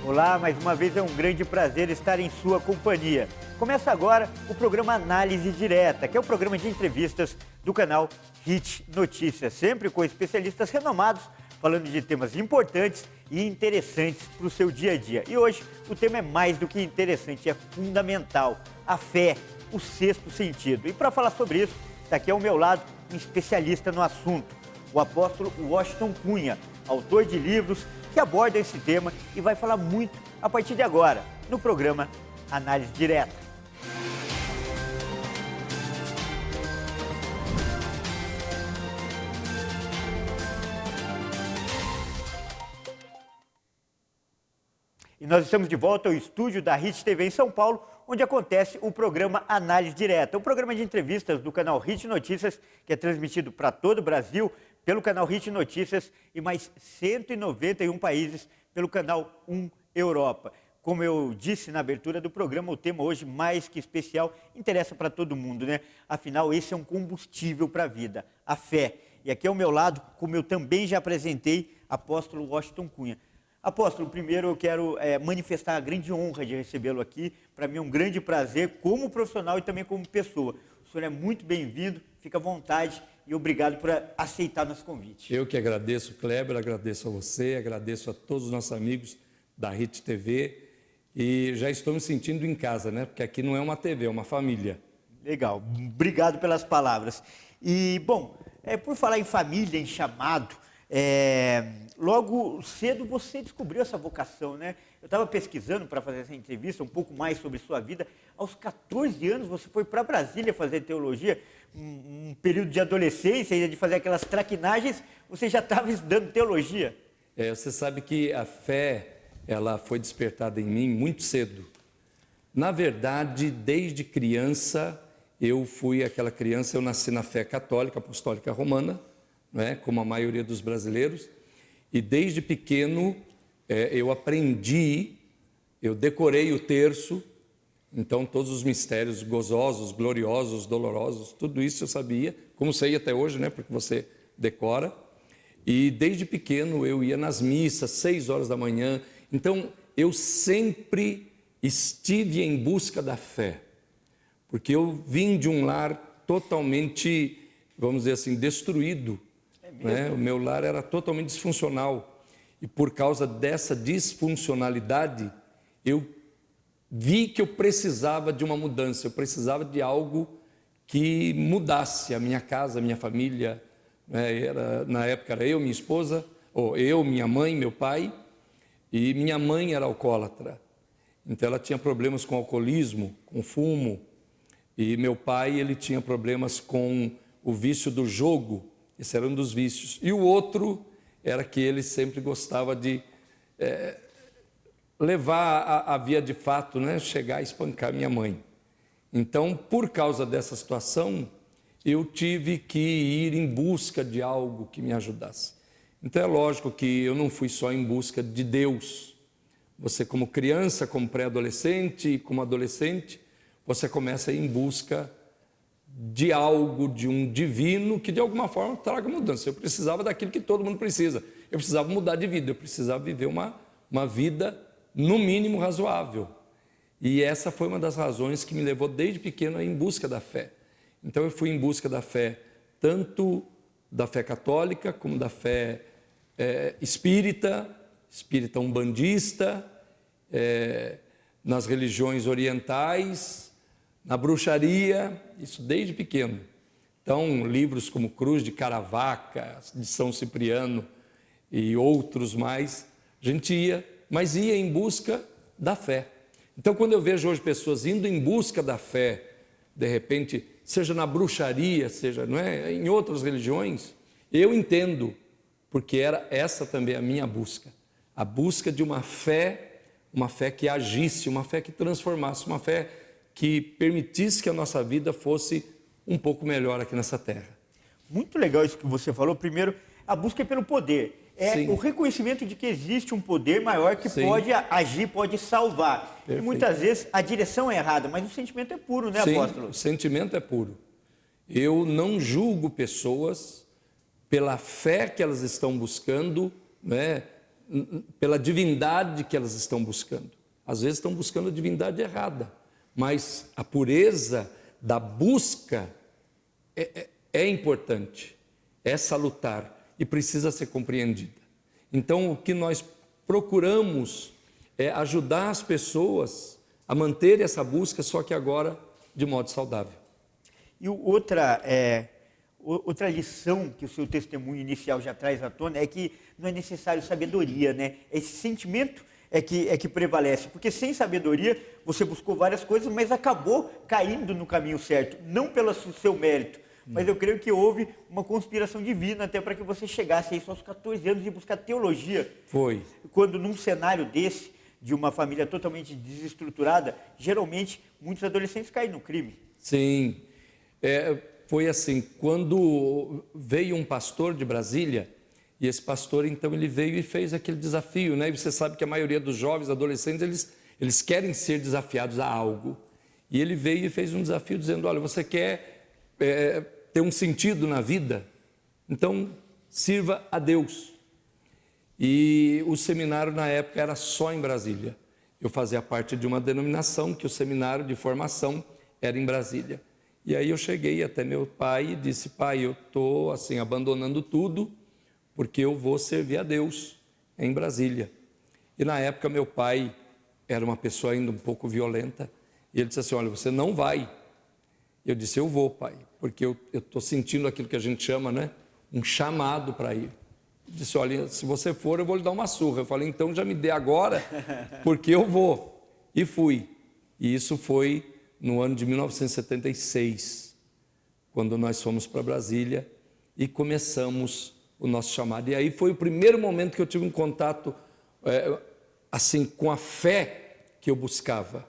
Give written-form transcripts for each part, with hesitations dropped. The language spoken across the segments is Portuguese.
Olá, mais uma vez é um grande prazer estar em sua companhia. Começa agora o programa Análise Direta, que é o programa de entrevistas do canal Hit Notícias, sempre com especialistas renomados, falando de temas importantes e interessantes para o seu dia a dia. E hoje o tema é mais do que interessante, é fundamental, a fé, o sexto sentido. E para falar sobre isso, está aqui ao meu lado um especialista no assunto, o apóstolo Washington Cunha, autor de livros que aborda esse tema e vai falar muito a partir de agora, no programa Análise Direta. E nós estamos de volta ao estúdio da Hit TV em São Paulo, onde acontece o programa Análise Direta, um programa de entrevistas do canal Hit Notícias, que é transmitido para todo o Brasil pelo canal Hit Notícias e mais 191 países pelo canal 1 Europa. Como eu disse na abertura do programa, o tema hoje, mais que especial, interessa para todo mundo, né? Afinal, esse é um combustível para a vida, a fé. E aqui ao meu lado, como eu também já apresentei, apóstolo Washington Cunha. Apóstolo, primeiro eu quero manifestar a grande honra de recebê-lo aqui. Para mim é um grande prazer como profissional e também como pessoa. O senhor é muito bem-vindo, fica à vontade e obrigado por aceitar nosso convite. Eu que agradeço, Kleber, agradeço a você, agradeço a todos os nossos amigos da Hit TV e já estou me sentindo em casa, né? Porque aqui não é uma TV, é uma família. Legal, obrigado pelas palavras. E, bom, por falar em família, em chamado, logo cedo você descobriu essa vocação, né? Eu estava pesquisando para fazer essa entrevista, um pouco mais sobre sua vida. Aos 14 anos você foi para Brasília fazer teologia, um período de adolescência, ainda de fazer aquelas traquinagens, você já estava estudando teologia. Você sabe que a fé, ela foi despertada em mim muito cedo. Na verdade, desde criança, eu fui aquela criança, eu nasci na fé católica, apostólica romana, né, como a maioria dos brasileiros, e desde pequeno eu aprendi, eu decorei o terço, então todos os mistérios gozosos, gloriosos, dolorosos, tudo isso eu sabia, como sei até hoje, né, porque você decora, e desde pequeno eu ia nas missas, 6 horas da manhã, então eu sempre estive em busca da fé, porque eu vim de um lar totalmente, vamos dizer assim, destruído, né? O meu lar era totalmente disfuncional e por causa dessa disfuncionalidade eu vi que eu precisava de uma mudança, eu precisava de algo que mudasse a minha casa, a minha família, né? Na época era eu, minha esposa, ou eu, minha mãe, meu pai, e minha mãe era alcoólatra, então ela tinha problemas com alcoolismo, com fumo, e meu pai ele tinha problemas com o vício do jogo. Esse era um dos vícios. E o outro era que ele sempre gostava de levar a via de fato, né? Chegar a espancar minha mãe. Então, por causa dessa situação, eu tive que ir em busca de algo que me ajudasse. Então, é lógico que eu não fui só em busca de Deus. Você, como criança, como pré-adolescente, como adolescente, você começa a ir em busca de algo, de um divino que de alguma forma traga mudança. Eu precisava daquilo que todo mundo precisa. Eu precisava mudar de vida, eu precisava viver uma vida no mínimo razoável. E essa foi uma das razões que me levou desde pequeno a ir em busca da fé. Então eu fui em busca da fé, tanto da fé católica como da fé espírita umbandista, nas religiões orientais, na bruxaria, isso desde pequeno. Então, livros como Cruz de Caravaca, de São Cipriano e outros mais, a gente ia, mas ia em busca da fé. Então, quando eu vejo hoje pessoas indo em busca da fé, de repente, seja na bruxaria, seja em outras religiões, eu entendo, porque era essa também a minha busca. A busca de uma fé que agisse, uma fé que transformasse, uma fé que permitisse que a nossa vida fosse um pouco melhor aqui nessa terra. Muito legal isso que você falou. Primeiro, a busca é pelo poder. O reconhecimento de que existe um poder maior que pode agir, pode salvar. Perfeito. E muitas vezes a direção é errada, mas o sentimento é puro, né, apóstolo? O sentimento é puro. Eu não julgo pessoas pela fé que elas estão buscando, né, pela divindade que elas estão buscando. Às vezes estão buscando a divindade errada, mas a pureza da busca é importante, é salutar e precisa ser compreendida. Então, o que nós procuramos é ajudar as pessoas a manter essa busca, só que agora de modo saudável. E outra lição que o seu testemunho inicial já traz à tona é que não é necessário sabedoria, né? Esse sentimento é que prevalece, porque sem sabedoria você buscou várias coisas, mas acabou caindo no caminho certo, não pelo seu mérito, mas eu creio que houve uma conspiração divina até para que você chegasse aí só aos 14 anos e buscar teologia. Foi. Quando num cenário desse, de uma família totalmente desestruturada, geralmente muitos adolescentes caem no crime. Sim, foi assim, quando veio um pastor de Brasília, e esse pastor então ele veio e fez aquele desafio, né? E você sabe que a maioria dos jovens, adolescentes, eles querem ser desafiados a algo. E ele veio e fez um desafio dizendo, olha, você quer ter um sentido na vida? Então sirva a Deus. E o seminário na época era só em Brasília. Eu fazia parte de uma denominação que o seminário de formação era em Brasília. E aí eu cheguei até meu pai e disse, pai, eu estou assim abandonando tudo, porque eu vou servir a Deus em Brasília. E na época meu pai era uma pessoa ainda um pouco violenta, e ele disse assim, olha, você não vai. Eu disse, eu vou, pai, porque eu estou sentindo aquilo que a gente chama, né, um chamado para ir. Ele disse, olha, se você for, eu vou lhe dar uma surra. Eu falei, então já me dê agora, porque eu vou. E fui. E isso foi no ano de 1976, quando nós fomos para Brasília e começamos o nosso chamado. E aí foi o primeiro momento que eu tive um contato assim com a fé que eu buscava.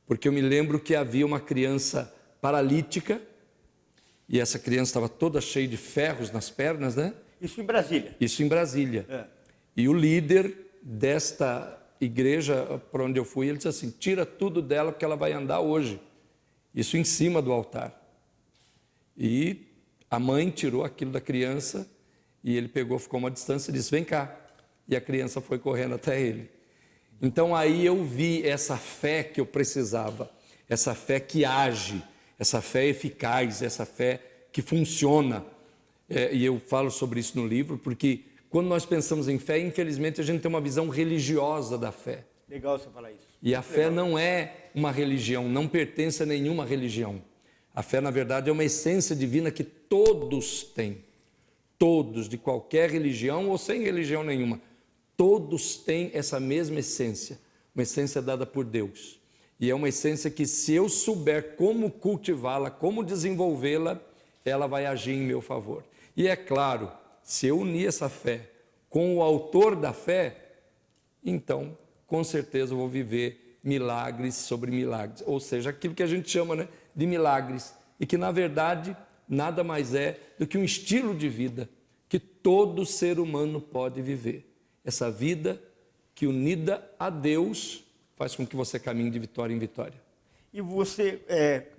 Porque eu me lembro que havia uma criança paralítica e essa criança estava toda cheia de ferros nas pernas, né? Isso em Brasília? Isso em Brasília. E o líder desta igreja para onde eu fui, ele disse assim, tira tudo dela porque ela vai andar hoje. Isso em cima do altar. E a mãe tirou aquilo da criança e ele pegou, ficou uma distância e disse, vem cá. E a criança foi correndo até ele. Então aí eu vi essa fé que eu precisava, essa fé que age, essa fé eficaz, essa fé que funciona. E eu falo sobre isso no livro, porque quando nós pensamos em fé, infelizmente a gente tem uma visão religiosa da fé. Legal você falar isso. E a fé não é uma religião, não pertence a nenhuma religião. A fé, na verdade, é uma essência divina que todos têm. Todos, de qualquer religião ou sem religião nenhuma. Todos têm essa mesma essência, uma essência dada por Deus. E é uma essência que, se eu souber como cultivá-la, como desenvolvê-la, ela vai agir em meu favor. E é claro, se eu unir essa fé com o autor da fé, então, com certeza eu vou viver milagres sobre milagres. Ou seja, aquilo que a gente chama, né, de milagres. E que, na verdade, nada mais é do que um estilo de vida que todo ser humano pode viver. Essa vida que, unida a Deus, faz com que você caminhe de vitória em vitória. E você,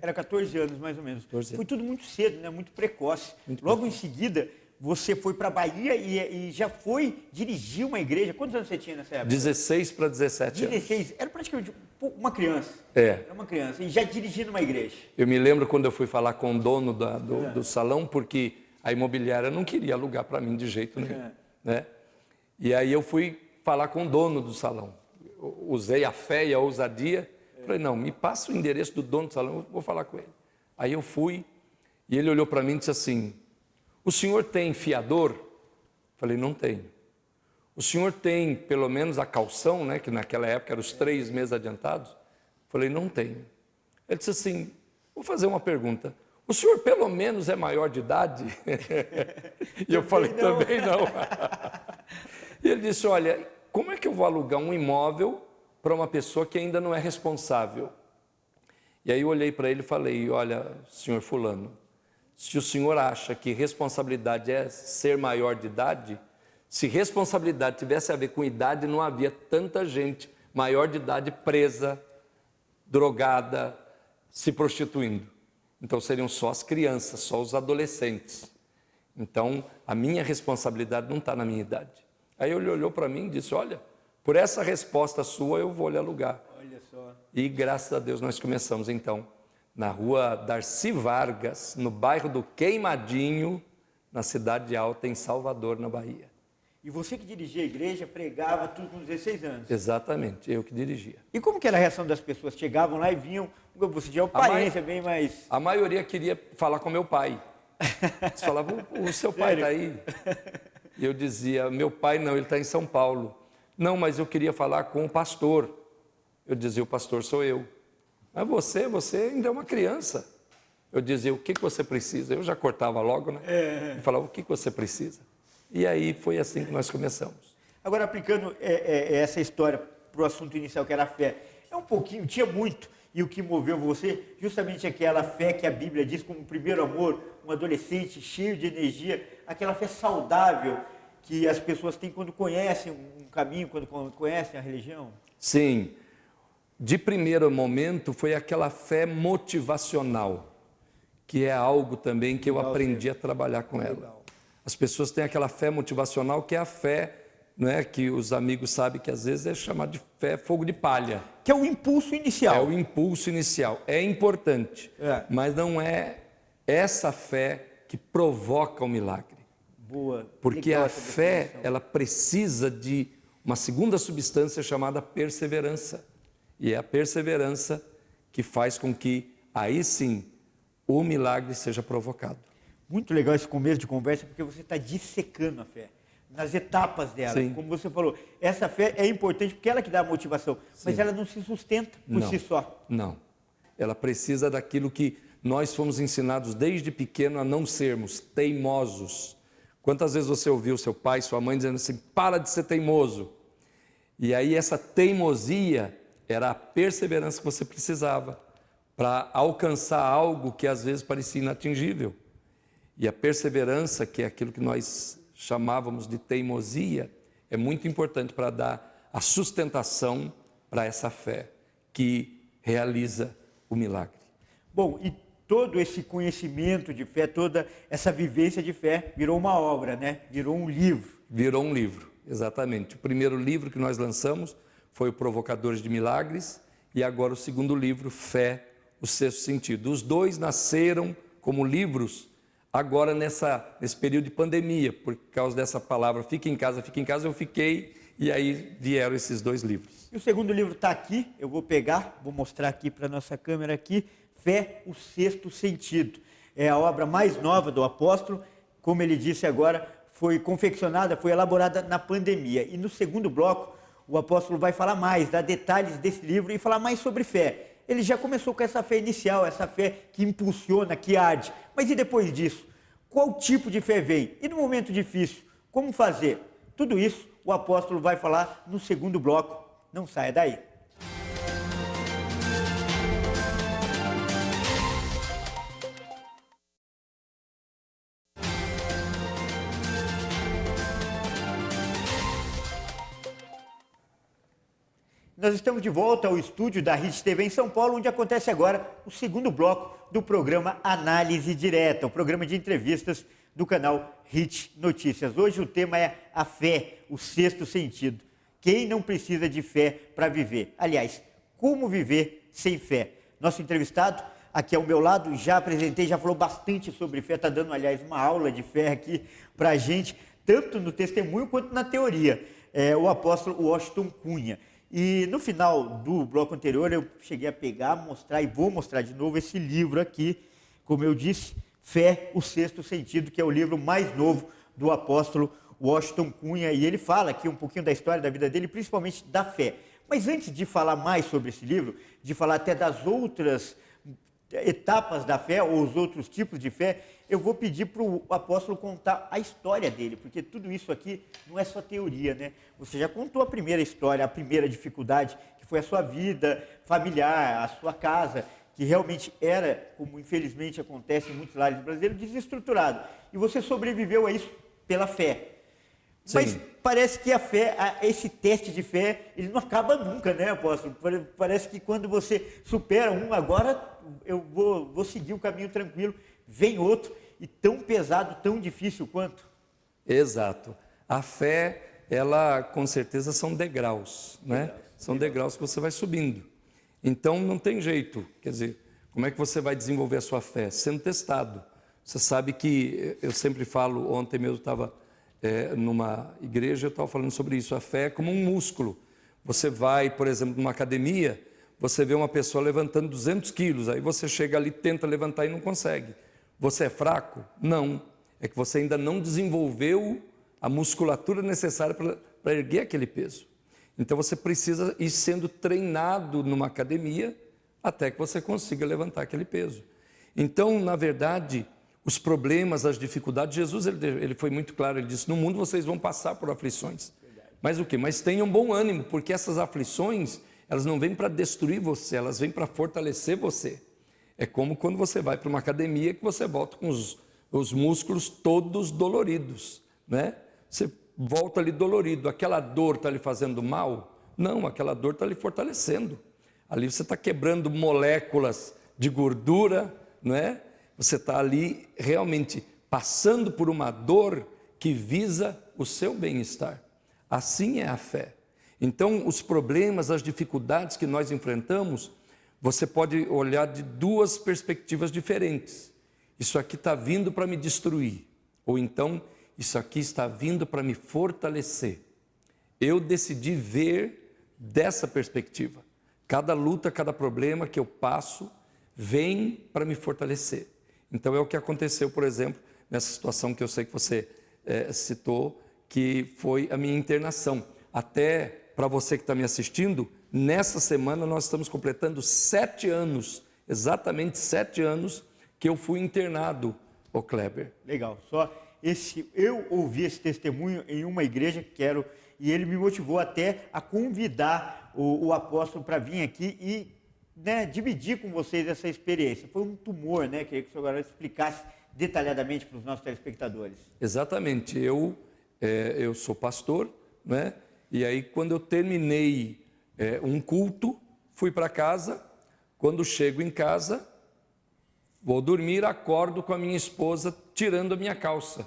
era 14 anos mais ou menos, 14 anos. Foi tudo muito cedo, né? Muito precoce. Muito Logo precoce. em seguida, você foi para a Bahia e já foi dirigir uma igreja. Quantos anos você tinha nessa época? 16 para 17 anos. 16, era praticamente uma criança. É. Era uma criança, e já dirigindo uma igreja. Eu me lembro quando eu fui falar com o dono do salão, porque a imobiliária não queria alugar para mim de jeito nenhum. Né? E aí eu fui falar com o dono do salão. Usei a fé e a ousadia. Falei, não, me passa o endereço do dono do salão, eu vou falar com ele. Aí eu fui, e ele olhou para mim e disse assim, o senhor tem fiador? Falei, não tenho. O senhor tem pelo menos a calção, né, que naquela época eram os 3 meses adiantados? Falei, não tenho. Ele disse assim, vou fazer uma pergunta. O senhor pelo menos é maior de idade? E eu falei, também não. E ele disse, olha, como é que eu vou alugar um imóvel para uma pessoa que ainda não é responsável? E aí eu olhei para ele e falei, olha, senhor fulano, se o senhor acha que responsabilidade é ser maior de idade, se responsabilidade tivesse a ver com idade, não havia tanta gente maior de idade presa, drogada, se prostituindo. Então seriam só as crianças, só os adolescentes. Então a minha responsabilidade não está na minha idade. Aí ele olhou para mim e disse, olha, por essa resposta sua eu vou lhe alugar. Olha só. E graças a Deus nós começamos então na rua Darcy Vargas, no bairro do Queimadinho, na Cidade Alta, em Salvador, na Bahia. E você que dirigia a igreja, pregava tudo com 16 anos. Exatamente, eu que dirigia. E como que era a reação das pessoas? Chegavam lá e vinham, você tinha uma aparência bem mais... A maioria queria falar com meu pai. Eles falavam, o seu pai está aí? E eu dizia, meu pai não, ele está em São Paulo. Não, mas eu queria falar com o pastor. Eu dizia, o pastor sou eu. Mas você ainda é uma criança. Eu dizia, o que você precisa? Eu já cortava logo, né? E falava, o que você precisa? E aí foi assim que nós começamos. Agora, aplicando essa história para o assunto inicial, que era a fé, é um pouquinho, tinha muito, e o que moveu você, justamente aquela fé que a Bíblia diz como o primeiro amor, um adolescente cheio de energia, aquela fé saudável que as pessoas têm quando conhecem um caminho, quando conhecem a religião? Sim, de primeiro momento foi aquela fé motivacional, que é algo também que eu aprendi a trabalhar com ela. As pessoas têm aquela fé motivacional que é a fé, né, que os amigos sabem que às vezes é chamada de fé fogo de palha. Que é o impulso inicial. É o impulso inicial. É importante, mas não é essa fé que provoca o milagre. Boa. Porque a fé, ela precisa de uma segunda substância chamada perseverança. E é a perseverança que faz com que, aí sim, o milagre seja provocado. Muito legal esse começo de conversa, porque você está dissecando a fé, nas etapas dela. Sim. Como você falou, essa fé é importante porque ela que dá a motivação, mas ela não se sustenta por si só. Não. Ela precisa daquilo que nós fomos ensinados desde pequeno a não sermos teimosos. Quantas vezes você ouviu seu pai, sua mãe dizendo assim, para de ser teimoso? E aí essa teimosia era a perseverança que você precisava para alcançar algo que às vezes parecia inatingível. E a perseverança, que é aquilo que nós chamávamos de teimosia, é muito importante para dar a sustentação para essa fé que realiza o milagre. Bom, e todo esse conhecimento de fé, toda essa vivência de fé virou uma obra, né? Virou um livro. Virou um livro, exatamente. O primeiro livro que nós lançamos foi o Provocadores de Milagres e agora o segundo livro, Fé, o Sexto Sentido. Os dois nasceram como livros agora nesse período de pandemia, por causa dessa palavra, fica em casa, eu fiquei, e aí vieram esses dois livros. E o segundo livro está aqui, eu vou pegar, vou mostrar aqui para a nossa câmera aqui, Fé, o Sexto Sentido. É a obra mais nova do apóstolo, como ele disse agora, foi confeccionada, foi elaborada na pandemia. E no segundo bloco, o apóstolo vai falar mais, dar detalhes desse livro e falar mais sobre fé. Ele já começou com essa fé inicial, essa fé que impulsiona, que arde. Mas e depois disso? Qual tipo de fé vem? E no momento difícil, como fazer? Tudo isso o apóstolo vai falar no segundo bloco. Não saia daí. Nós estamos de volta ao estúdio da Hit TV em São Paulo, onde acontece agora o segundo bloco do programa Análise Direta, o programa de entrevistas do canal Hit Notícias. Hoje o tema é a fé, o sexto sentido. Quem não precisa de fé para viver? Aliás, como viver sem fé? Nosso entrevistado, aqui ao meu lado, já apresentei, já falou bastante sobre fé, está dando, aliás, uma aula de fé aqui para a gente, tanto no testemunho quanto na teoria. É o apóstolo Washington Cunha. E no final do bloco anterior eu cheguei a pegar, mostrar e vou mostrar de novo esse livro aqui, como eu disse, Fé, o Sexto Sentido, que é o livro mais novo do apóstolo Washington Cunha. E ele fala aqui um pouquinho da história da vida dele, principalmente da fé. Mas antes de falar mais sobre esse livro, de falar até das outras etapas da fé ou os outros tipos de fé, eu vou pedir para o apóstolo contar a história dele, porque tudo isso aqui não é só teoria, né? Você já contou a primeira história, a primeira dificuldade, que foi a sua vida familiar, a sua casa, que realmente era, como infelizmente acontece em muitos lares brasileiros, desestruturado. E você sobreviveu a isso pela fé. Sim. Mas parece que a fé, esse teste de fé, ele não acaba nunca, né, apóstolo? Parece que quando você supera um, agora eu vou seguir o caminho tranquilo, vem outro, e tão pesado, tão difícil quanto? Exato. A fé ela com certeza são degraus, né? São degraus que você vai subindo. Então não tem jeito, quer dizer, como é que você vai desenvolver a sua fé? Sendo testado. Você sabe que, eu sempre falo, ontem mesmo estava numa igreja, eu estava falando sobre isso, a fé é como um músculo. Você vai, por exemplo, numa academia, você vê uma pessoa levantando 200 quilos, aí você chega ali, tenta levantar e não consegue. Você é fraco? Não. É que você ainda não desenvolveu a musculatura necessária para erguer aquele peso. Então você precisa ir sendo treinado numa academia até que você consiga levantar aquele peso. Então, na verdade, os problemas, as dificuldades, Jesus ele foi muito claro, ele disse, no mundo vocês vão passar por aflições. Mas o quê? Mas tenham bom ânimo, porque essas aflições, elas não vêm para destruir você, elas vêm para fortalecer você. É como quando você vai para uma academia que você volta com os músculos todos doloridos, né? Você volta ali dolorido, aquela dor está lhe fazendo mal? Não, aquela dor está lhe fortalecendo. Ali você está quebrando moléculas de gordura, não é? Você está ali realmente passando por uma dor que visa o seu bem-estar. Assim é a fé. Então, os problemas, as dificuldades que nós enfrentamos, você pode olhar de duas perspectivas diferentes. Isso aqui está vindo para me destruir, ou então, isso aqui está vindo para me fortalecer. Eu decidi ver dessa perspectiva. Cada luta, cada problema que eu passo, vem para me fortalecer. Então, é o que aconteceu, por exemplo, nessa situação que eu sei que você citou, que foi a minha internação. Até para você que está me assistindo, nessa semana nós estamos completando 7 anos, exatamente 7 anos, que eu fui internado, ô Kleber. Legal. Eu ouvi esse testemunho em uma igreja e ele me motivou até a convidar o apóstolo para vir aqui e, né, dividir com vocês essa experiência. Foi um tumor, né? Queria que o senhor agora explicasse detalhadamente para os nossos telespectadores. Exatamente. Eu sou pastor, né? E aí quando eu terminei um culto, fui para casa. Quando chego em casa, vou dormir, acordo com a minha esposa tirando a minha calça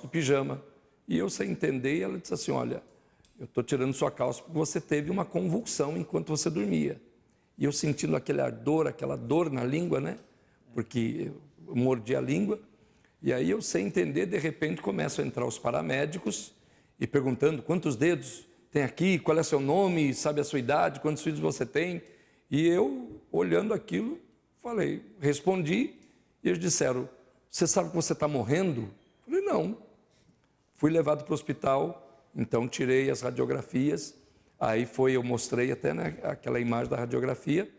do pijama. E eu, sem entender, ela disse assim, olha, eu estou tirando sua calça porque você teve uma convulsão enquanto você dormia. E eu sentindo aquela dor na língua, né? Porque eu mordi a língua. E aí eu, sem entender, de repente começam a entrar os paramédicos e perguntando quantos dedos tem aqui, qual é seu nome, sabe a sua idade, quantos filhos você tem. E eu, olhando aquilo, respondi, e eles disseram, você sabe que você está morrendo? Eu falei, não. Fui levado para o hospital, então tirei as radiografias, aí eu mostrei até, né, aquela imagem da radiografia.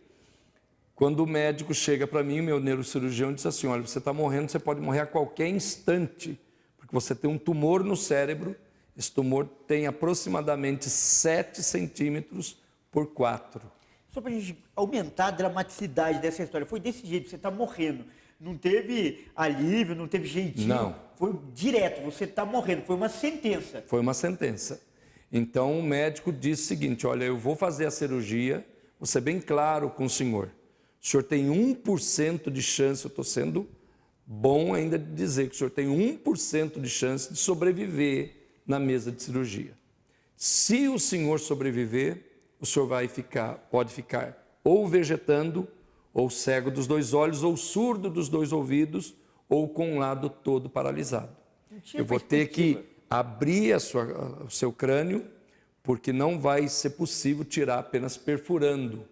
Quando o médico chega para mim, meu neurocirurgião disse assim, olha, você está morrendo, você pode morrer a qualquer instante, porque você tem um tumor no cérebro, esse tumor tem aproximadamente 7 centímetros por 4. Só para a gente aumentar a dramaticidade dessa história, foi desse jeito, você está morrendo. Não teve alívio, não teve jeitinho. Não. Foi direto, você está morrendo, foi uma sentença. Foi uma sentença. Então o médico disse o seguinte, olha, eu vou fazer a cirurgia, vou ser bem claro com o senhor tem 1% de chance, eu estou sendo bom ainda de dizer que o senhor tem 1% de chance de sobreviver na mesa de cirurgia. Se o senhor sobreviver, o senhor pode ficar ou vegetando, ou cego dos 2 olhos, ou surdo dos 2 ouvidos, ou com um lado todo paralisado. Eu vou ter que abrir o seu crânio, porque não vai ser possível tirar apenas perfurando.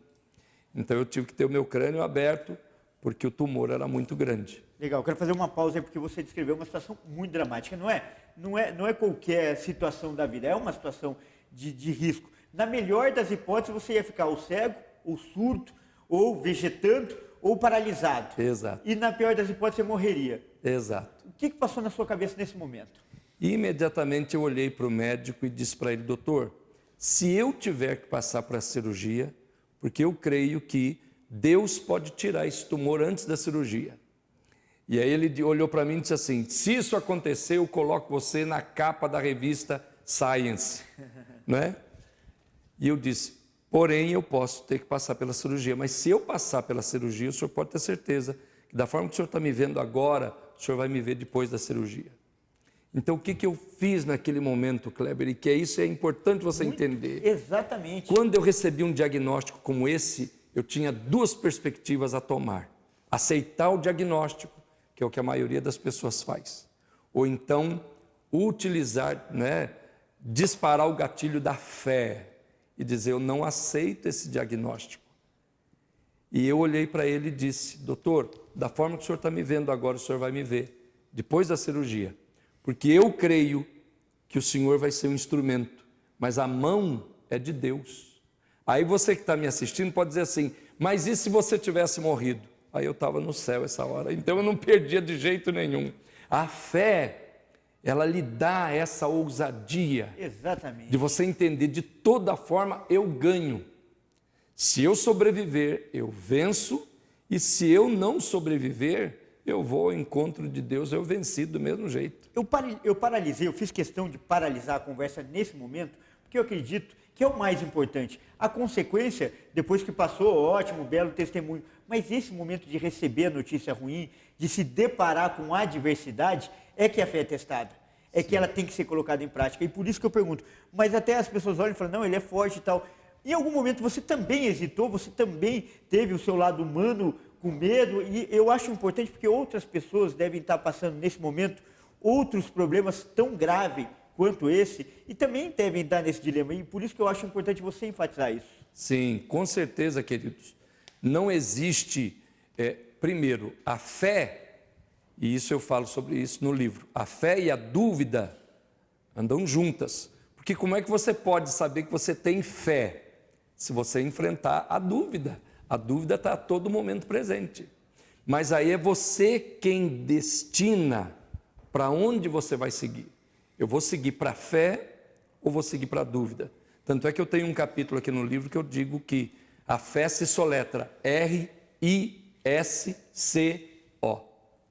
Então eu tive que ter o meu crânio aberto, porque o tumor era muito grande. Legal, eu quero fazer uma pausa aí, porque você descreveu uma situação muito dramática. Não é qualquer situação da vida, é uma situação de risco. Na melhor das hipóteses, você ia ficar ou cego, ou surdo, ou vegetando, ou paralisado. Exato. E na pior das hipóteses, você morreria. Exato. O que passou na sua cabeça nesse momento? Imediatamente eu olhei para o médico e disse para ele, doutor, se eu tiver que passar por essa cirurgia, porque eu creio que Deus pode tirar esse tumor antes da cirurgia. E aí ele olhou para mim e disse assim, se isso acontecer, eu coloco você na capa da revista Science, não é? E eu disse, porém eu posso ter que passar pela cirurgia, mas se eu passar pela cirurgia, o senhor pode ter certeza que da forma que o senhor está me vendo agora, o senhor vai me ver depois da cirurgia. Então, o que eu fiz naquele momento, Kleber? E que isso é importante você entender. Exatamente. Quando eu recebi um diagnóstico como esse, eu tinha duas perspectivas a tomar. Aceitar o diagnóstico, que é o que a maioria das pessoas faz. Ou então, utilizar, disparar o gatilho da fé e dizer, eu não aceito esse diagnóstico. E eu olhei para ele e disse, doutor, da forma que o senhor está me vendo agora, o senhor vai me ver depois da cirurgia. Porque eu creio que o senhor vai ser um instrumento, mas a mão é de Deus. Aí você que está me assistindo pode dizer assim, mas e se você tivesse morrido? Aí eu estava no céu essa hora, então eu não perdia de jeito nenhum. A fé, ela lhe dá essa ousadia. Exatamente. De você entender, de toda forma eu ganho. Se eu sobreviver, eu venço, e se eu não sobreviver, eu vou ao encontro de Deus, eu venci do mesmo jeito. Eu paralisei, eu fiz questão de paralisar a conversa nesse momento, porque eu acredito que é o mais importante. A consequência, depois que passou, ótimo, belo testemunho, mas esse momento de receber a notícia ruim, de se deparar com a adversidade, é que a fé é testada. É que ela tem que ser colocada em prática. E por isso que eu pergunto, mas até as pessoas olham e falam, não, ele é forte e tal. Em algum momento você também hesitou, você também teve o seu lado humano com medo, e eu acho importante porque outras pessoas devem estar passando nesse momento outros problemas tão graves quanto esse, e também devem estar nesse dilema, e por isso que eu acho importante você enfatizar isso. Sim, com certeza, queridos. Não existe, primeiro, a fé, e isso eu falo sobre isso no livro, a fé e a dúvida andam juntas, porque como é que você pode saber que você tem fé se você enfrentar a dúvida? A dúvida está a todo momento presente, mas aí é você quem destina para onde você vai seguir. Eu vou seguir para a fé ou vou seguir para a dúvida? Tanto é que eu tenho um capítulo aqui no livro que eu digo que a fé se soletra R-I-S-C-O,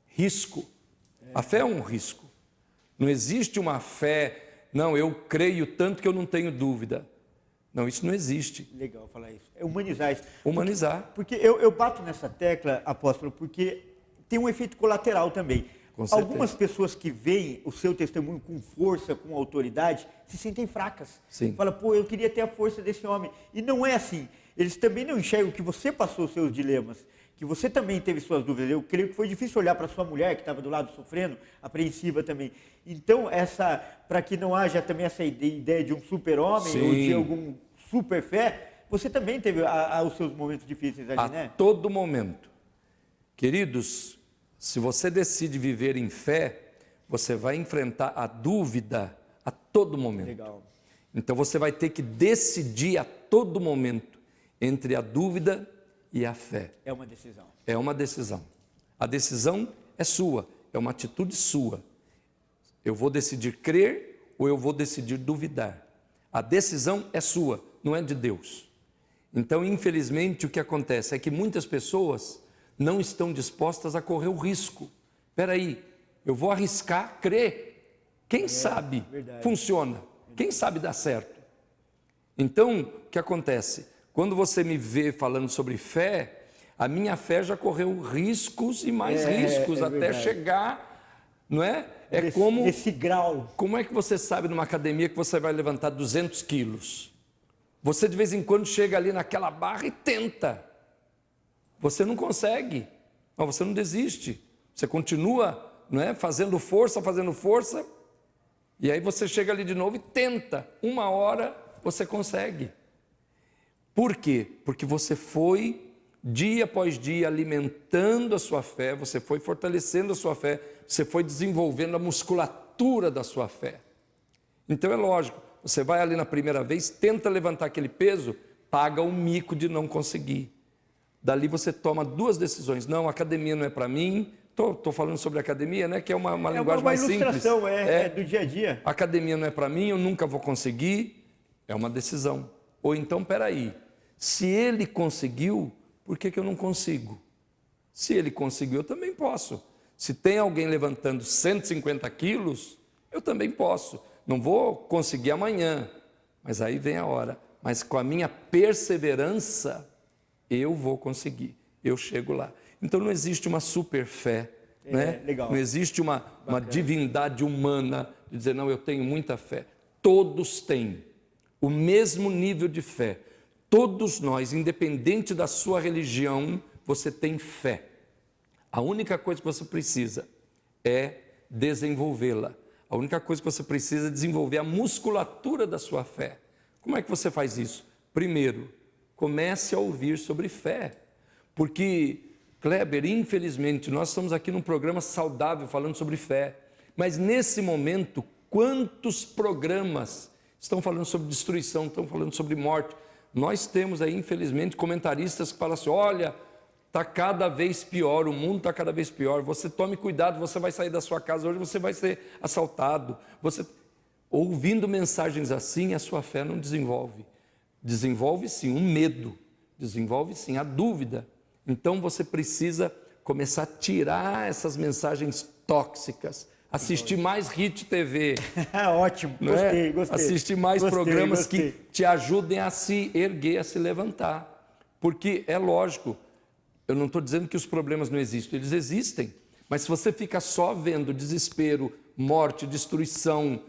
risco. A fé é um risco. Não existe uma fé, não, eu creio tanto que eu não tenho dúvida. Não, isso não existe. Legal falar isso. É humanizar isso. Humanizar. Porque eu bato nessa tecla, apóstolo, porque tem um efeito colateral também. Algumas pessoas que veem o seu testemunho com força, com autoridade, se sentem fracas. Sim. Fala, pô, eu queria ter a força desse homem. E não é assim. Eles também não enxergam que você passou os seus dilemas, que você também teve suas dúvidas. Eu creio que foi difícil olhar para sua mulher, que estava do lado sofrendo, apreensiva também. Então, para que não haja também essa ideia de um super-homem ou de algum super-fé, você também teve os seus momentos difíceis ali, né? A todo momento. Queridos, se você decide viver em fé, você vai enfrentar a dúvida a todo momento. Legal. Então você vai ter que decidir a todo momento entre a dúvida e a fé. É uma decisão. É uma decisão. A decisão é sua, é uma atitude sua. Eu vou decidir crer ou eu vou decidir duvidar. A decisão é sua, não é de Deus. Então, infelizmente, o que acontece é que muitas pessoas não estão dispostas a correr o risco. Espera aí, eu vou arriscar crer. Quem sabe funciona? Quem sabe dá certo? Então, o que acontece? Quando você me vê falando sobre fé, a minha fé já correu riscos e mais riscos até chegar, não é? Nesse grau. Como é que você sabe numa academia que você vai levantar 200 quilos? Você de vez em quando chega ali naquela barra e tenta. Você não consegue, mas você não desiste. Você continua, não é? fazendo força, e aí você chega ali de novo e tenta. Uma hora você consegue. Por quê? Porque você foi, dia após dia, alimentando a sua fé, você foi fortalecendo a sua fé, você foi desenvolvendo a musculatura da sua fé. Então é lógico, você vai ali na primeira vez, tenta levantar aquele peso, paga o mico de não conseguir. Dali você toma duas decisões. Não, a academia não é para mim. Estou falando sobre academia, né? Que é uma linguagem mais simples. É uma ilustração, é do dia a dia. A academia não é para mim, eu nunca vou conseguir. É uma decisão. Ou então, peraí, se ele conseguiu, por que eu não consigo? Se ele conseguiu, eu também posso. Se tem alguém levantando 150 quilos, eu também posso. Não vou conseguir amanhã, mas aí vem a hora. Mas com a minha perseverança, eu vou conseguir, eu chego lá. Então não existe uma super fé, né? Legal. Não existe uma divindade humana de dizer, não, eu tenho muita fé. Todos têm o mesmo nível de fé. Todos nós, independente da sua religião, você tem fé. A única coisa que você precisa é desenvolvê-la. A única coisa que você precisa é desenvolver a musculatura da sua fé. Como é que você faz isso? Primeiro, comece a ouvir sobre fé. Porque, Kleber, infelizmente, nós estamos aqui num programa saudável falando sobre fé. Mas nesse momento, quantos programas estão falando sobre destruição, estão falando sobre morte? Nós temos aí, infelizmente, comentaristas que falam assim, olha, está cada vez pior, o mundo está cada vez pior, você tome cuidado, você vai sair da sua casa hoje, você vai ser assaltado. Ouvindo mensagens assim, a sua fé não desenvolve. Desenvolve sim um medo, desenvolve sim a dúvida. Então você precisa começar a tirar essas mensagens tóxicas, assistir mais Hit TV. Ótimo, gostei, gostei. Assistir mais gostei, programas gostei. que te ajudem a se erguer, a se levantar. Porque é lógico, eu não estou dizendo que os problemas não existem, eles existem. Mas se você fica só vendo desespero, morte, destruição,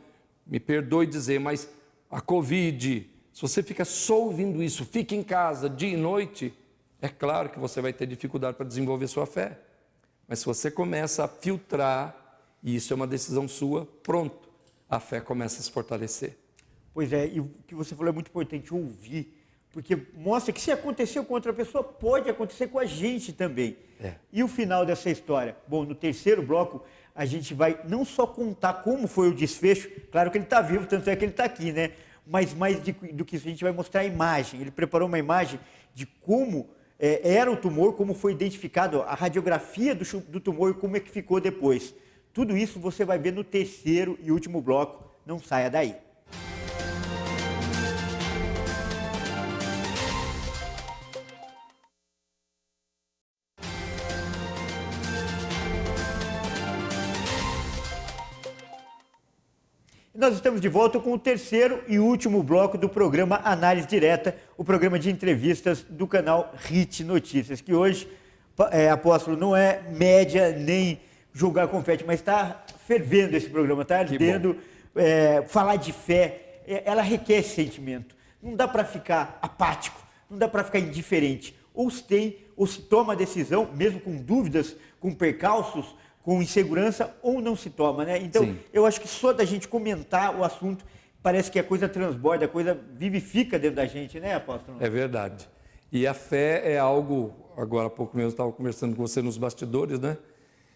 me perdoe dizer, mas a Covid, se você fica só ouvindo isso, fica em casa dia e noite, é claro que você vai ter dificuldade para desenvolver sua fé. Mas se você começa a filtrar, e isso é uma decisão sua, pronto, a fé começa a se fortalecer. Pois é, e o que você falou é muito importante, ouvir, porque mostra que se aconteceu com outra pessoa, pode acontecer com a gente também. E o final dessa história? Bom, no terceiro bloco, a gente vai não só contar como foi o desfecho, claro que ele está vivo, tanto é que ele está aqui, né? Mas mais do que isso, a gente vai mostrar a imagem. Ele preparou uma imagem de como era o tumor, como foi identificado, a radiografia do tumor e como é que ficou depois. Tudo isso você vai ver no terceiro e último bloco. Não saia daí. Nós estamos de volta com o terceiro e último bloco do programa Análise Direta, o programa de entrevistas do canal Hit Notícias, que hoje, apóstolo, não é média nem jogar confete, mas está fervendo esse programa, está ardendo. Falar de fé, ela requer esse sentimento. Não dá para ficar apático, não dá para ficar indiferente. Ou se toma a decisão, mesmo com dúvidas, com percalços, com insegurança, ou não se toma, né? Então, sim, eu acho que só da gente comentar o assunto, parece que a coisa transborda, a coisa vivifica dentro da gente, né, apóstolo? É verdade. E a fé é algo, agora há pouco mesmo eu estava conversando com você nos bastidores, né?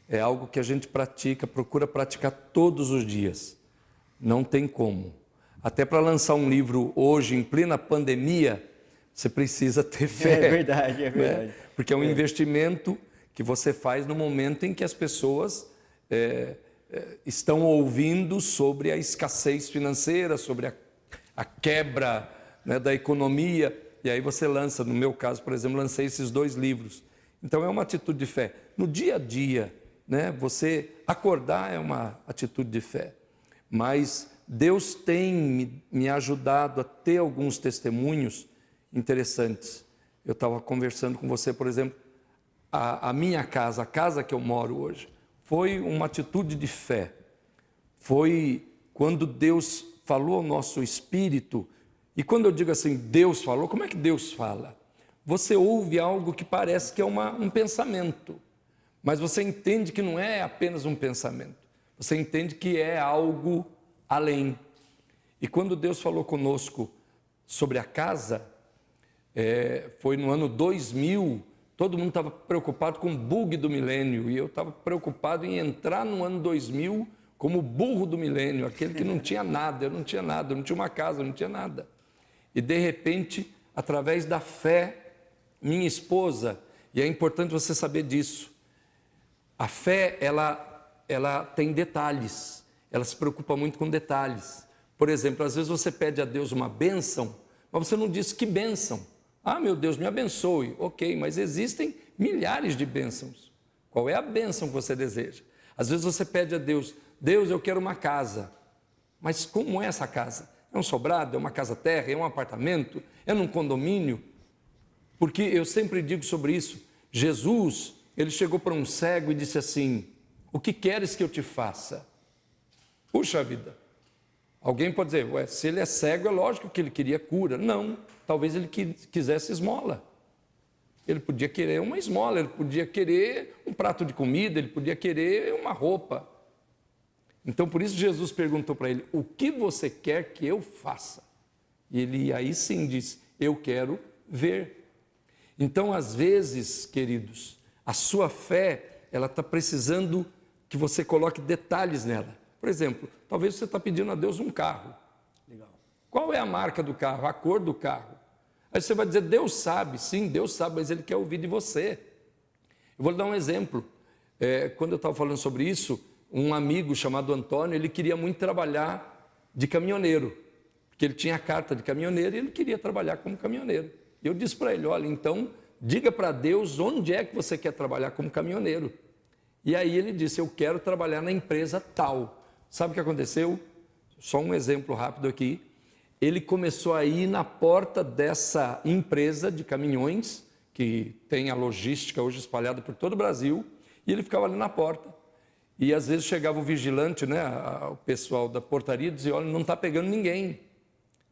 É algo que a gente pratica, procura praticar todos os dias. Não tem como. Até para lançar um livro hoje, em plena pandemia, você precisa ter fé. É verdade, é verdade. Né? Porque é um investimento que você faz no momento em que as pessoas estão ouvindo sobre a escassez financeira, sobre a quebra, né, da economia, e aí você lança, no meu caso, por exemplo, lancei esses 2 livros. Então é uma atitude de fé. No dia a dia, né, você acordar é uma atitude de fé, mas Deus tem me ajudado a ter alguns testemunhos interessantes. Eu estava conversando com você, por exemplo, a minha casa, a casa que eu moro hoje, foi uma atitude de fé. Foi quando Deus falou ao nosso espírito. E quando eu digo assim, Deus falou, como é que Deus fala? Você ouve algo que parece que é um pensamento, mas você entende que não é apenas um pensamento. Você entende que é algo além. E quando Deus falou conosco sobre a casa, foi no ano 2000, todo mundo estava preocupado com o bug do milênio, e eu estava preocupado em entrar no ano 2000 como o burro do milênio, aquele que não tinha nada, eu não tinha nada, eu não tinha uma casa, eu não tinha nada. E de repente, através da fé, minha esposa, e é importante você saber disso, a fé, ela tem detalhes, ela se preocupa muito com detalhes. Por exemplo, às vezes você pede a Deus uma bênção, mas você não diz que bênção. Ah, meu Deus, me abençoe. Ok, mas existem milhares de bênçãos. Qual é a bênção que você deseja? Às vezes você pede a Deus, Deus, eu quero uma casa. Mas como é essa casa? É um sobrado? É uma casa-terra? É um apartamento? É num condomínio? Porque eu sempre digo sobre isso. Jesus, ele chegou para um cego e disse assim, o que queres que eu te faça? Puxa vida. Alguém pode dizer, ué, se ele é cego, é lógico que ele queria cura. Não, talvez ele quisesse esmola. Ele podia querer uma esmola, ele podia querer um prato de comida, ele podia querer uma roupa. Então, por isso Jesus perguntou para ele, o que você quer que eu faça? E ele aí sim disse, eu quero ver. Então, às vezes, queridos, a sua fé, ela está precisando que você coloque detalhes nela. Por exemplo, talvez você está pedindo a Deus um carro. Legal. Qual é a marca do carro, a cor do carro? Aí você vai dizer, Deus sabe. Sim, Deus sabe, mas Ele quer ouvir de você. Eu vou lhe dar um exemplo. Quando eu estava falando sobre isso, um amigo chamado Antônio, ele queria muito trabalhar de caminhoneiro, porque ele tinha a carta de caminhoneiro e ele queria trabalhar como caminhoneiro. Eu disse para ele, olha, então, diga para Deus onde é que você quer trabalhar como caminhoneiro. E aí ele disse, eu quero trabalhar na empresa tal. Sabe o que aconteceu? Só um exemplo rápido aqui. Ele começou a ir na porta dessa empresa de caminhões, que tem a logística hoje espalhada por todo o Brasil, e ele ficava ali na porta. E às vezes chegava o vigilante, né, o pessoal da portaria, e dizia, olha, não está pegando ninguém.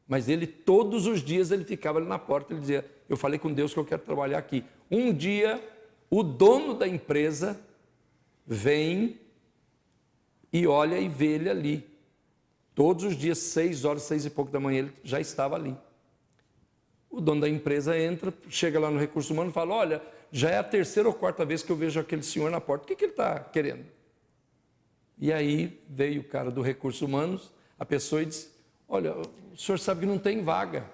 Mas ele, todos os dias, ele ficava ali na porta, ele dizia, eu falei com Deus que eu quero trabalhar aqui. Um dia, o dono da empresa vem e olha e vê ele ali. Todos os dias, 6 horas, 6 e pouco da manhã, ele já estava ali. O dono da empresa entra, chega lá no Recursos Humanos e fala, olha, já é a 3ª ou 4ª vez que eu vejo aquele senhor na porta, o que ele está querendo? E aí veio o cara do Recursos Humanos, a pessoa, e disse, olha, o senhor sabe que não tem vaga.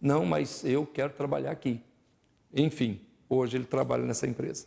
Não, mas eu quero trabalhar aqui. Enfim, hoje ele trabalha nessa empresa.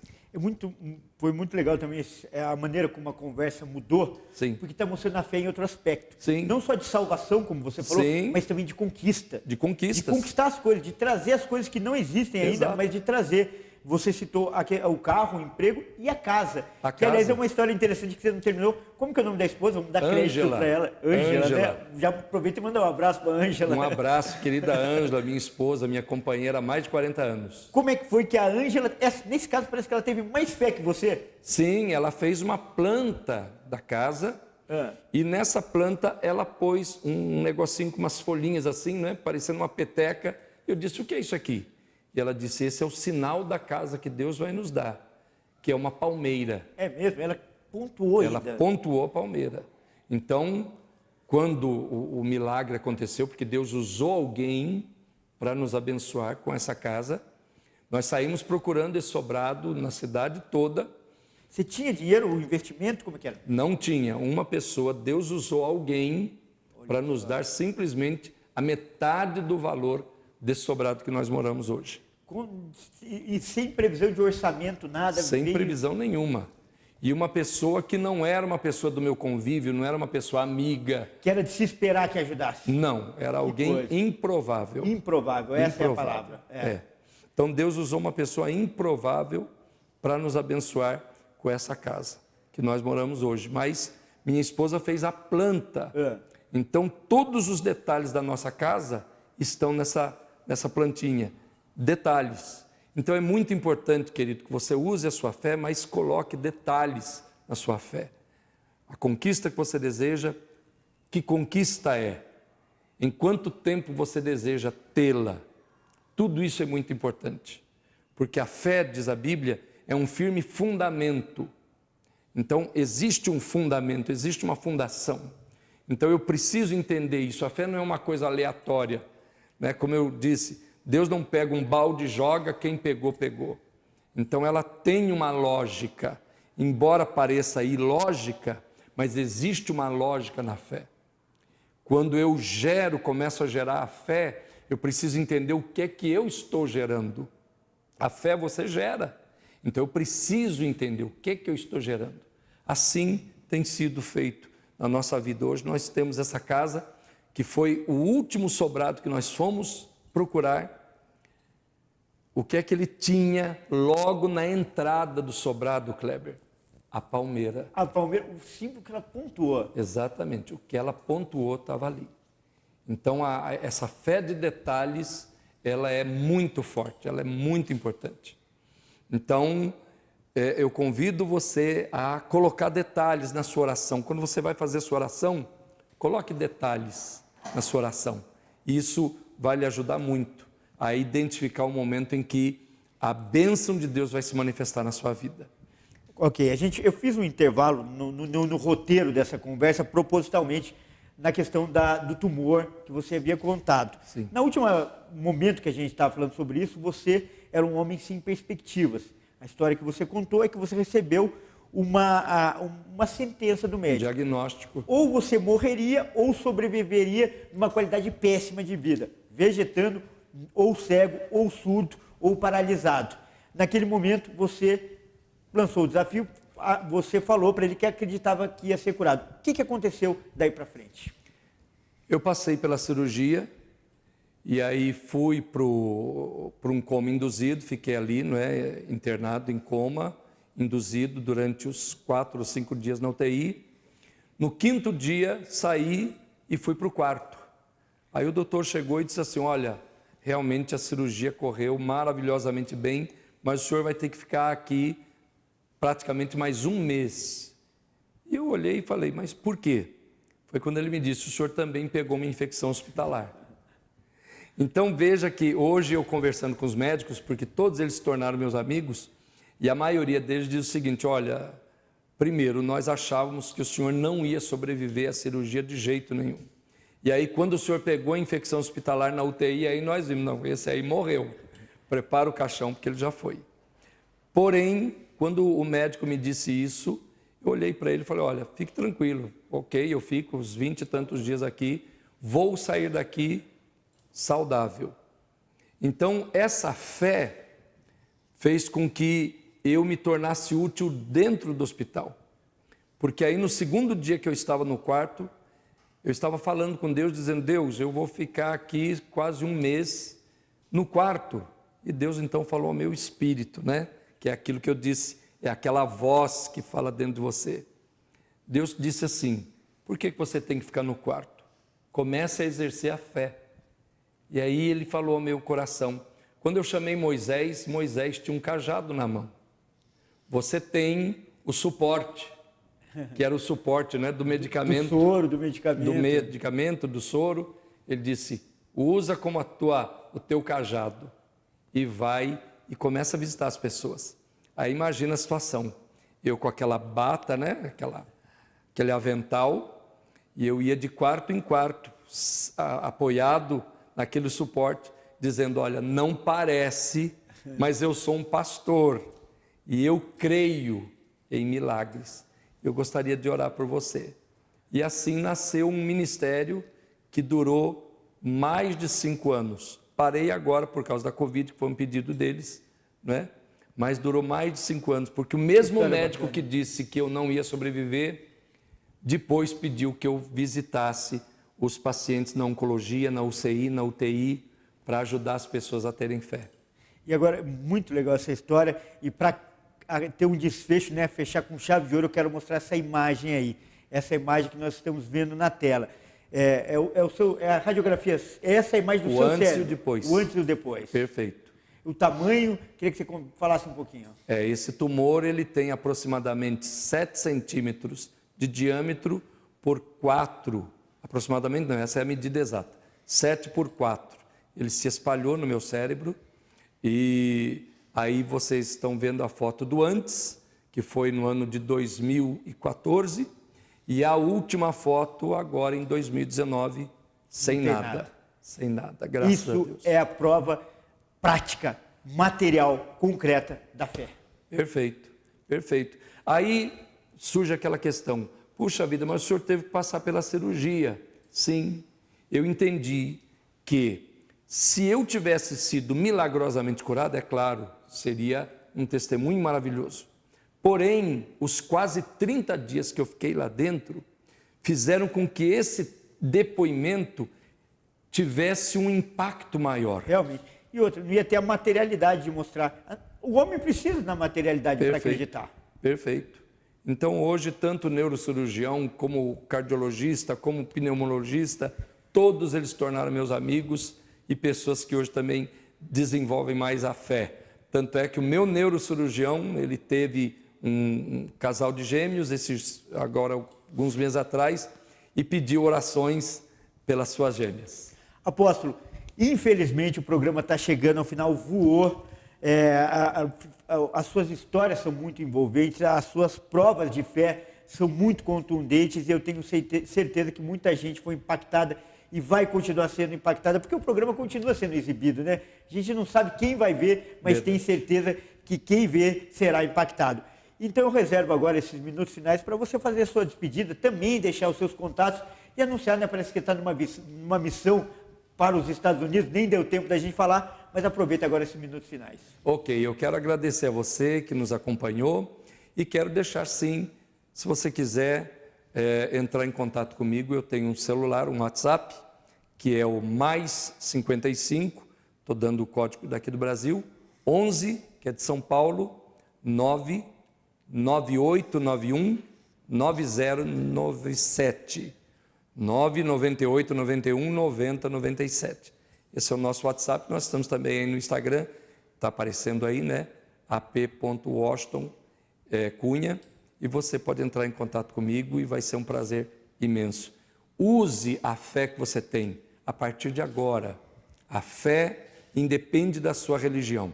Foi muito legal também a maneira como a conversa mudou, Sim. porque está mostrando a fé em outro aspecto. Sim. Não só de salvação, como você falou, Sim. mas também de conquista. De conquistas. De conquistar as coisas, de trazer as coisas que não existem ainda, Exato. mas de trazer. Você citou o carro, o emprego e a casa. A que, aliás, casa. é uma história interessante que você não terminou. Como que é o nome da esposa? Vamos dar crédito para ela. Ângela, né? Já aproveita e manda um abraço para a Ângela. Um abraço, querida Ângela, minha esposa, minha companheira há mais de 40 anos. Como é que foi que a Ângela, nesse caso parece que ela teve mais fé que você? Sim, ela fez uma planta da casa e nessa planta ela pôs um negocinho com umas folhinhas assim, né, parecendo uma peteca. Eu disse, o que é isso aqui? E ela disse, esse é o sinal da casa que Deus vai nos dar, que é uma palmeira. É mesmo? Ela pontuou Ela ainda. pontuou a palmeira. Então, quando o milagre aconteceu, porque Deus usou alguém para nos abençoar com essa casa, nós saímos procurando esse sobrado na cidade toda. Você tinha dinheiro, o investimento, como é que era? Não tinha uma pessoa, Deus usou alguém para nos dar simplesmente a metade do valor desse sobrado que nós moramos hoje. E sem previsão de orçamento, nada? Sem previsão nenhuma. E uma pessoa que não era uma pessoa do meu convívio, não era uma pessoa amiga. Que era de se esperar que ajudasse. Não, era alguém improvável. Improvável, essa Improvável. é a palavra. É. Então Deus usou uma pessoa improvável para nos abençoar com essa casa que nós moramos hoje. Mas minha esposa fez a planta. Então todos os detalhes da nossa casa estão nessa plantinha. Detalhes. Então é muito importante, querido, que você use a sua fé, mas coloque detalhes na sua fé. A conquista que você deseja, que conquista é? Em quanto tempo você deseja tê-la? Tudo isso é muito importante. Porque a fé, diz a Bíblia, é um firme fundamento. Então existe um fundamento, existe uma fundação. Então eu preciso entender isso. A fé não é uma coisa aleatória, né? Como eu disse, Deus não pega um balde e joga, quem pegou, pegou. Então ela tem uma lógica, embora pareça ilógica, mas existe uma lógica na fé. Quando eu começo a gerar a fé, eu preciso entender o que é que eu estou gerando. A fé você gera, então eu preciso entender o que é que eu estou gerando. Assim tem sido feito na nossa vida. Hoje nós temos essa casa, que foi o último sobrado que nós fomos procurar. O que é que ele tinha logo na entrada do sobrado, Kleber? A palmeira. A palmeira, o símbolo que ela pontuou. Exatamente, o que ela pontuou estava ali. Então, essa fé de detalhes, ela é muito forte, ela é muito importante. Então, eu convido você a colocar detalhes na sua oração. Quando você vai fazer a sua oração, Coloque detalhes na sua oração. Isso vai lhe ajudar muito a identificar o momento em que a bênção de Deus vai se manifestar na sua vida. Ok, eu fiz um intervalo no roteiro dessa conversa, propositalmente, na questão do tumor que você havia contado. Sim. Na última momento que a gente estava falando sobre isso, você era um homem sem perspectivas. A história que você contou é que você recebeu uma sentença do médico. Diagnóstico. Ou você morreria ou sobreviveria numa qualidade péssima de vida, vegetando, ou cego, ou surdo, ou paralisado. Naquele momento, você lançou o desafio, você falou para ele que acreditava que ia ser curado. O que aconteceu daí para frente? Eu passei pela cirurgia e aí fui para um coma induzido, fiquei ali, internado em coma, induzido durante os 4 ou 5 dias na UTI. No 5º dia, saí e fui para o quarto. Aí o doutor chegou e disse assim, olha, realmente a cirurgia correu maravilhosamente bem, mas o senhor vai ter que ficar aqui praticamente mais 1 mês. E eu olhei e falei, mas por quê? Foi quando ele me disse, o senhor também pegou uma infecção hospitalar. Então veja que hoje eu conversando com os médicos, porque todos eles se tornaram meus amigos, e a maioria deles diz o seguinte, olha, primeiro nós achávamos que o senhor não ia sobreviver à cirurgia de jeito nenhum. E aí quando o senhor pegou a infecção hospitalar na UTI, aí nós vimos, não, esse aí morreu. Prepara o caixão porque ele já foi. Porém, quando o médico me disse isso, eu olhei para ele e falei, olha, fique tranquilo, ok, eu fico uns 20 e tantos dias aqui, vou sair daqui saudável. Então, essa fé fez com que eu me tornasse útil dentro do hospital. Porque aí no 2º dia que eu estava no quarto, eu estava falando com Deus, dizendo, Deus, eu vou ficar aqui quase 1 mês no quarto. E Deus então falou ao meu espírito, que é aquilo que eu disse, é aquela voz que fala dentro de você. Deus disse assim, por que você tem que ficar no quarto? Comece a exercer a fé. E aí ele falou ao meu coração, quando eu chamei Moisés, Moisés tinha um cajado na mão. Você tem o suporte, que era o suporte do medicamento. Do soro, do medicamento. Do medicamento, do soro. Ele disse, usa como o teu cajado e vai e começa a visitar as pessoas. Aí imagina a situação, eu com aquela bata, aquele avental, e eu ia de quarto em quarto, apoiado naquele suporte, dizendo, olha, não parece, mas eu sou um pastor, e eu creio em milagres. Eu gostaria de orar por você. E assim nasceu um ministério que durou mais de 5 anos. Parei agora por causa da Covid, que foi um pedido deles, mas durou mais de 5 anos, porque o mesmo médico que disse que eu não ia sobreviver, depois pediu que eu visitasse os pacientes na oncologia, na UCI, na UTI, para ajudar as pessoas a terem fé. E agora, muito legal essa história, e para ter um desfecho, fechar com chave de ouro, eu quero mostrar essa imagem aí, essa imagem que nós estamos vendo na tela. É a radiografia, é essa imagem do seu cérebro. O antes e o depois. O antes e o depois. Perfeito. O tamanho, queria que você falasse um pouquinho. Esse tumor ele tem aproximadamente 7 centímetros de diâmetro por 4, aproximadamente não, essa é a medida exata, 7 por 4. Ele se espalhou no meu cérebro e aí vocês estão vendo a foto do antes, que foi no ano de 2014, e a última foto agora em 2019, sem nada. Sem nada, graças a Deus. Isso é a prova prática, material, concreta da fé. Perfeito, perfeito. Aí surge aquela questão, puxa vida, mas o senhor teve que passar pela cirurgia. Sim, eu entendi que se eu tivesse sido milagrosamente curado, é claro, seria um testemunho maravilhoso. Porém, os quase 30 dias que eu fiquei lá dentro, fizeram com que esse depoimento tivesse um impacto maior. Realmente. E outra, não ia ter a materialidade de mostrar. O homem precisa da materialidade para acreditar. Perfeito. Então hoje, tanto o neurocirurgião, como o cardiologista, como o pneumologista, todos eles se tornaram meus amigos e pessoas que hoje também desenvolvem mais a fé. Tanto é que o meu neurocirurgião, ele teve um casal de gêmeos, agora alguns meses atrás, e pedir orações pelas suas gêmeas. Apóstolo, infelizmente o programa está chegando ao final, voou. As suas histórias são muito envolventes, as suas provas de fé são muito contundentes e eu tenho certeza que muita gente foi impactada e vai continuar sendo impactada, porque o programa continua sendo exibido, né? A gente não sabe quem vai ver, mas tem certeza que quem vê será impactado. Então eu reservo agora esses minutos finais para você fazer a sua despedida, também deixar os seus contatos e anunciar, né? Parece que está numa missão para os Estados Unidos, nem deu tempo da gente falar, mas aproveita agora esses minutos finais. Ok, eu quero agradecer a você que nos acompanhou e quero deixar sim, se você quiser entrar em contato comigo, eu tenho um celular, um WhatsApp, que é o +55, estou dando o código daqui do Brasil, 11, que é de São Paulo, 99891 9097. 998 91 90 97. Esse é o nosso WhatsApp. Nós estamos também aí no Instagram, está aparecendo aí, né? ap.washington Cunha, e você pode entrar em contato comigo e vai ser um prazer imenso. Use a fé que você tem a partir de agora. A fé independe da sua religião.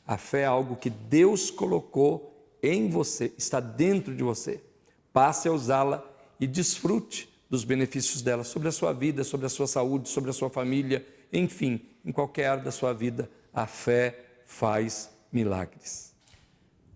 A fé é algo que Deus colocou em você, está dentro de você. Passe a usá-la e desfrute dos benefícios dela sobre a sua vida, sobre a sua saúde, sobre a sua família, enfim, em qualquer área da sua vida, a fé faz milagres.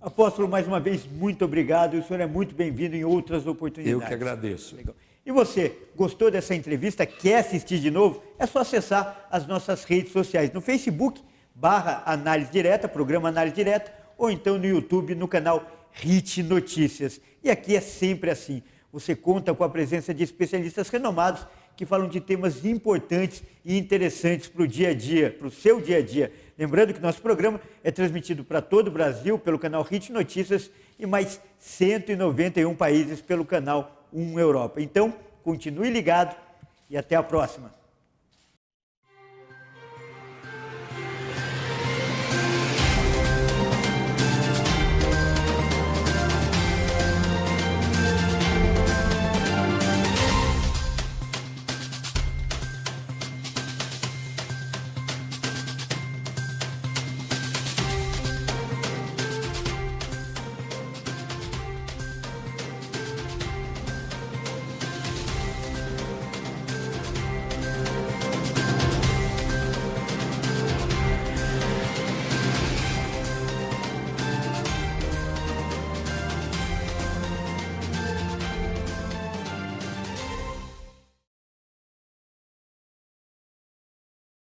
Apóstolo, mais uma vez, muito obrigado. O senhor é muito bem-vindo em outras oportunidades. Eu que agradeço. Legal. E você, gostou dessa entrevista? Quer assistir de novo? É só acessar as nossas redes sociais. No Facebook, /Análise Direta, programa Análise Direta, ou então no YouTube, no canal HIT Notícias. E aqui é sempre assim. Você conta com a presença de especialistas renomados que falam de temas importantes e interessantes para o dia a dia, para o seu dia a dia. Lembrando que nosso programa é transmitido para todo o Brasil pelo canal HIT Notícias e mais 191 países pelo canal 1 Europa. Então, continue ligado e até a próxima.